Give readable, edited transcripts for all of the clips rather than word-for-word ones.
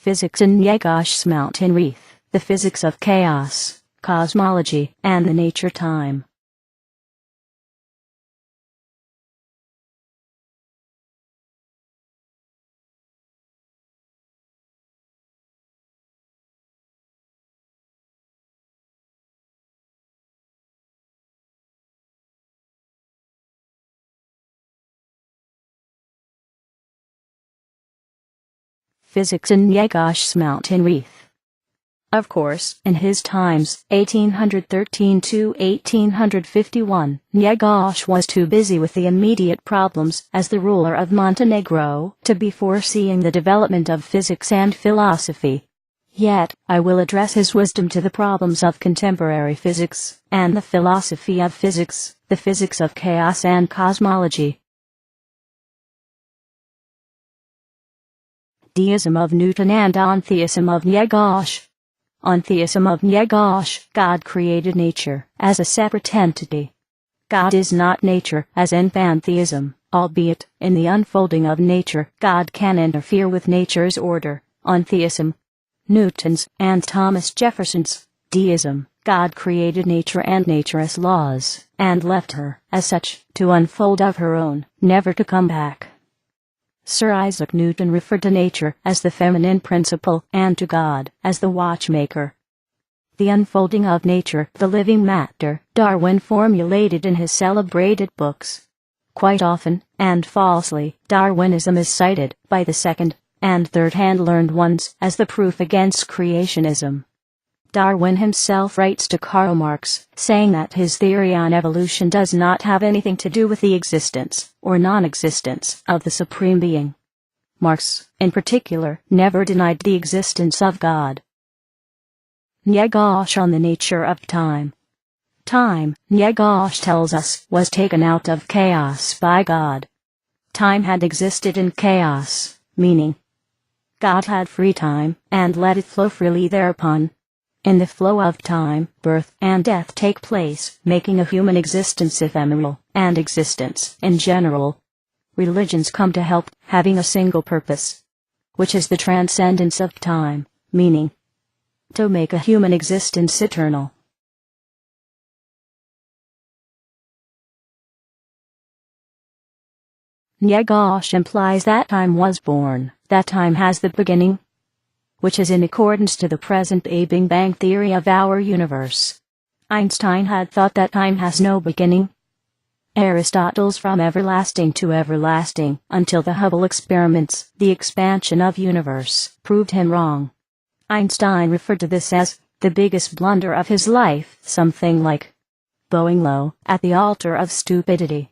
Physics in Njegosh's Mountain Wreath, the physics of chaos, cosmology, and the nature time. Physics in Njegosh's Mountain Wreath. Of course, in his times, 1813 to 1851, Njegosh was too busy with the immediate problems as the ruler of Montenegro to be foreseeing the development of physics and philosophy. Yet, I will address his wisdom to the problems of contemporary physics, and the philosophy of physics, the physics of chaos and cosmology. Deism of Newton and Ontheism of Njegosh. Ontheism of Njegosh, God created nature as a separate entity. God is not nature, as in pantheism, albeit, in the unfolding of nature, God can interfere with nature's order. Ontheism. Newton's and Thomas Jefferson's deism. God created nature and nature's laws, and left her, as such, to unfold of her own, never to come back. Sir Isaac Newton referred to nature as the feminine principle and to God as the watchmaker. The unfolding of nature, the living matter, Darwin formulated in his celebrated books. Quite often, and falsely, Darwinism is cited by the second and third-hand learned ones as the proof against creationism. Darwin himself writes to Karl Marx, saying that his theory on evolution does not have anything to do with the existence, or non-existence, of the Supreme Being. Marx, in particular, never denied the existence of God. Njegosh on the nature of time. Time, Njegosh tells us, was taken out of chaos by God. Time had existed in chaos, meaning God had free time, and let it flow freely thereupon. In the flow of time, birth and death take place, making a human existence ephemeral, and existence, in general. Religions come to help, having a single purpose, which is the transcendence of time, meaning to make a human existence eternal. Njegosh implies that time was born, that time has the beginning, which is in accordance to the present-day Big Bang theory of our universe. Einstein had thought that time has no beginning. Aristotle's from everlasting to everlasting, until the Hubble experiments, the expansion of universe, proved him wrong. Einstein referred to this as the biggest blunder of his life, something like bowing low at the altar of stupidity.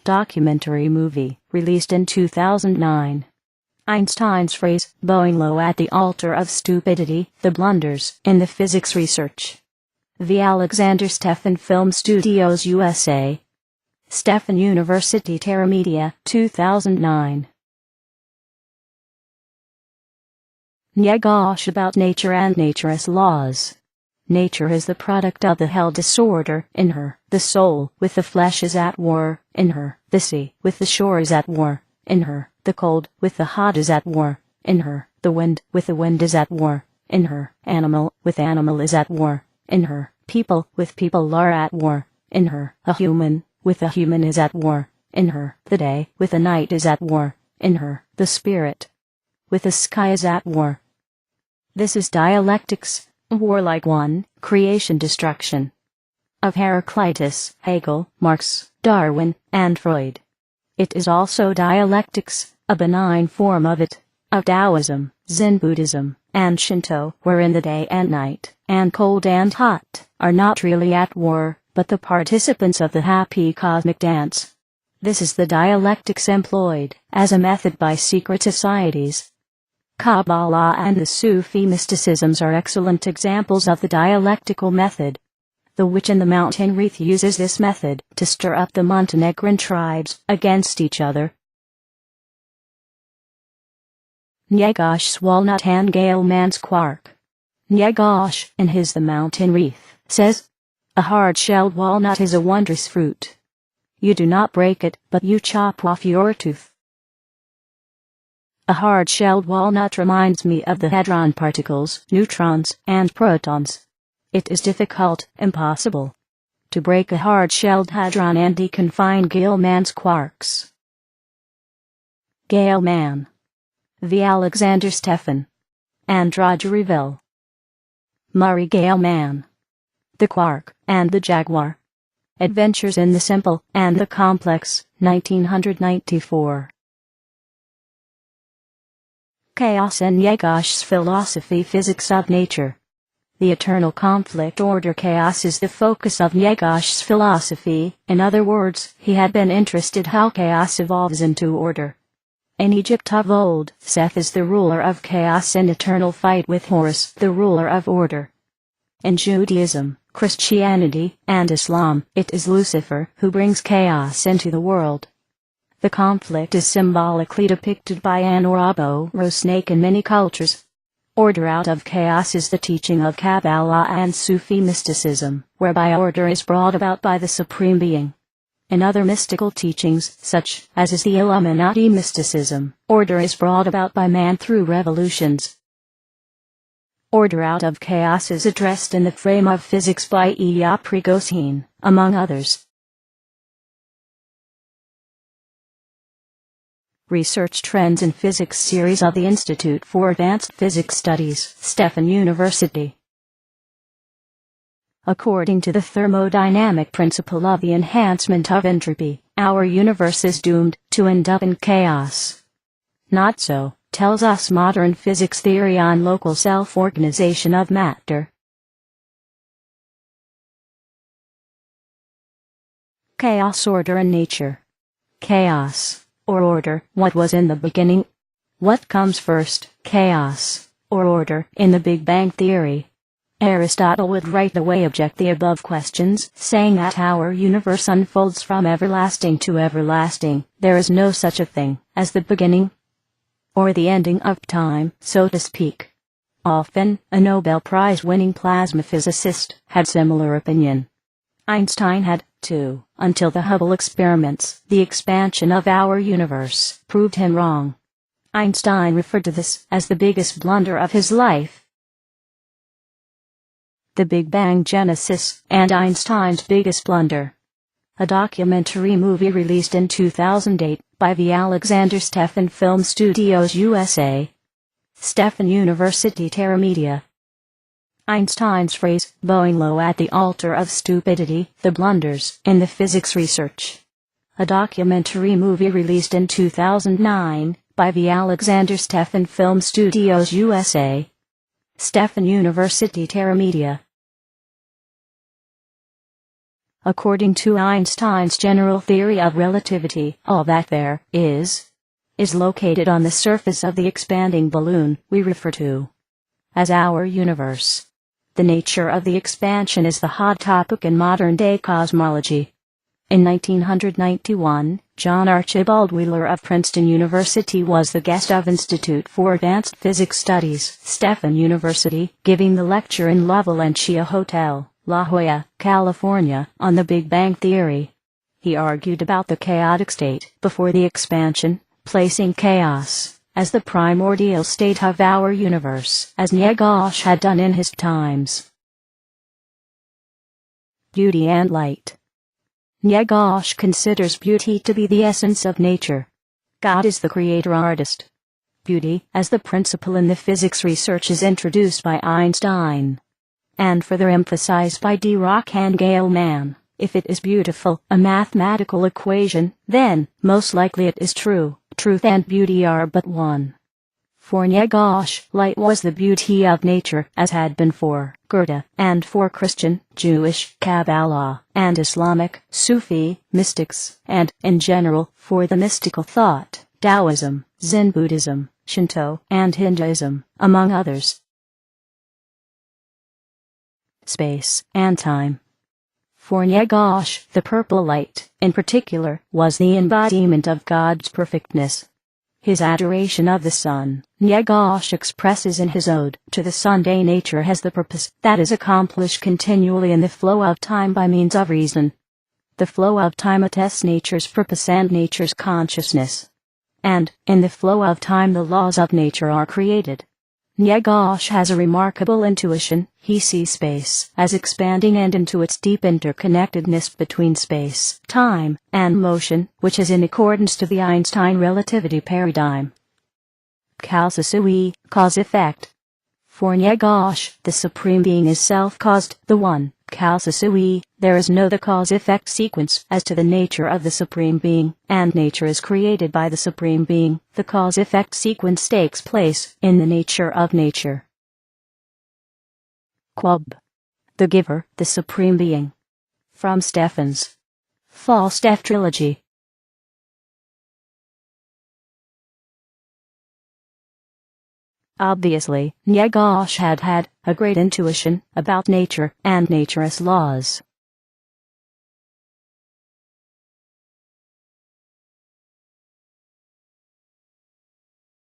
Documentary movie, released in 2009. Einstein's phrase, bowing low at the altar of stupidity, the blunders in the physics research. VAlexanderSashaStefan Film Studios USA. Stefan University Terramedia, 2009. Njegosh about nature and nature's laws. Nature is the product of the hell disorder in her, the soul with the flesh is at war in her, the sea with the shore is at war in her, the cold with the hot is at war in her, the wind with the wind is at war in her, animal with animal is at war in her, people with people are at war in her, a human with a human is at war in her, the day with the night is at war in her, the spirit with the sky is at war. This is dialectics, a warlike one, creation-destruction. Of Heraclitus, Hegel, Marx, Darwin, and Freud. It is also dialectics, a benign form of it, of Taoism, Zen Buddhism, and Shinto, wherein the day and night, and cold and hot, are not really at war, but the participants of the happy cosmic dance. This is the dialectics employed, as a method by secret societies. Kabbalah and the Sufi mysticisms are excellent examples of the dialectical method. The witch in the Mountain Wreath uses this method to stir up the Montenegrin tribes against each other. Njegosh's walnut and Gale man's quark. Njegosh, in his The Mountain Wreath, says, "A hard-shelled walnut is a wondrous fruit. You do not break it, but you chop off your tooth. A hard-shelled walnut reminds me of the hadron particles, neutrons, and protons. It is difficult, impossible, to break a hard-shelled hadron and deconfine Gale-Mann's quarks. Gale-Mann, VAlexanderSashaStefan, and Roger Revelle. Murray Gale-Mann. The Quark and the Jaguar. Adventures in the Simple and the Complex, 1994. Chaos and Njegosh's philosophy. Physics of nature. The eternal conflict order. Chaos is the focus of Njegosh's philosophy. In other words, he had been interested how chaos evolves into order. In Egypt of old, Seth is the ruler of chaos in eternal fight with Horus, the ruler of order. In Judaism, Christianity, and Islam, it is Lucifer who brings chaos into the world. The conflict is symbolically depicted by an Ouroboros snake in many cultures. Order out of chaos is the teaching of Kabbalah and Sufi mysticism, whereby order is brought about by the Supreme Being. In other mystical teachings, such as is the Illuminati mysticism, order is brought about by man through revolutions. Order out of chaos is addressed in the frame of physics by E. A. Prigozhin, among others. Research Trends in Physics series of the Institute for Advanced Physics Studies, Stefan University. According to the thermodynamic principle of the enhancement of entropy, our universe is doomed to end up in chaos. Not so, tells us modern physics theory on local self-organization of matter. Chaos, order, and nature. Chaos, or order. What was in the beginning? What comes first, chaos, or order, in the Big Bang theory? Aristotle would right away object the above questions, saying that our universe unfolds from everlasting to everlasting. There is no such a thing as the beginning, or the ending of time, so to speak. Often, a Nobel Prize-winning plasma physicist had similar opinion. Einstein had, too, until the Hubble experiments. The expansion of our universe proved him wrong. Einstein referred to this as the biggest blunder of his life. The Big Bang Genesis, and Einstein's biggest blunder. A documentary movie released in 2008 by VAlexanderSashaStefan Film Studios USA. Stefan University Terramedia. Einstein's phrase, bowing low at the altar of stupidity, the blunders in the physics research. A documentary movie released in 2009 by VAlexanderSashaStefan Film Studios USA. Stefan University Terramedia. According to Einstein's general theory of relativity, all that there is located on the surface of the expanding balloon we refer to as our universe. The nature of the expansion is the hot topic in modern-day cosmology. In 1991, John Archibald Wheeler of Princeton University was the guest of Institute for Advanced Physics Studies, Stefan University, giving the lecture in La Valencia Hotel, La Jolla, California, on the Big Bang Theory. He argued about the chaotic state before the expansion, placing chaos as the primordial state of our universe, as Njegosh had done in his times. Beauty and light. Njegosh considers beauty to be the essence of nature. God is the creator-artist. Beauty, as the principle in the physics research, is introduced by Einstein, and further emphasized by Dirac and Gale-Mann. If it is beautiful, a mathematical equation, then, most likely it is true. Truth and beauty are but one. For Njegosh, light was the beauty of nature, as had been for Goethe, and for Christian, Jewish, Kabbalah, and Islamic, Sufi, mystics, and, in general, for the mystical thought, Taoism, Zen Buddhism, Shinto, and Hinduism, among others. Space and time. For Njegosh, the purple light, in particular, was the embodiment of God's perfectness. His adoration of the sun, Njegosh expresses in his ode to the Sunday. Nature has the purpose that is accomplished continually in the flow of time by means of reason. The flow of time attests nature's purpose and nature's consciousness. and, in the flow of time, the laws of nature are created. Njegosh has a remarkable intuition. He sees space as expanding and into its deep interconnectedness between space, time, and motion, which is in accordance to the Einstein relativity paradigm. Causa-sui, cause-effect. For Njegosh, the Supreme Being is self-caused, the One. Causa-sui, there is no the cause-effect sequence as to the nature of the Supreme Being, and nature is created by the Supreme Being. The cause-effect sequence takes place in the nature of nature. Quab. The Giver, the Supreme Being. From Stefan's VAlexanderSashaStefan trilogy. Obviously, Njegosh had a great intuition about nature and nature's laws.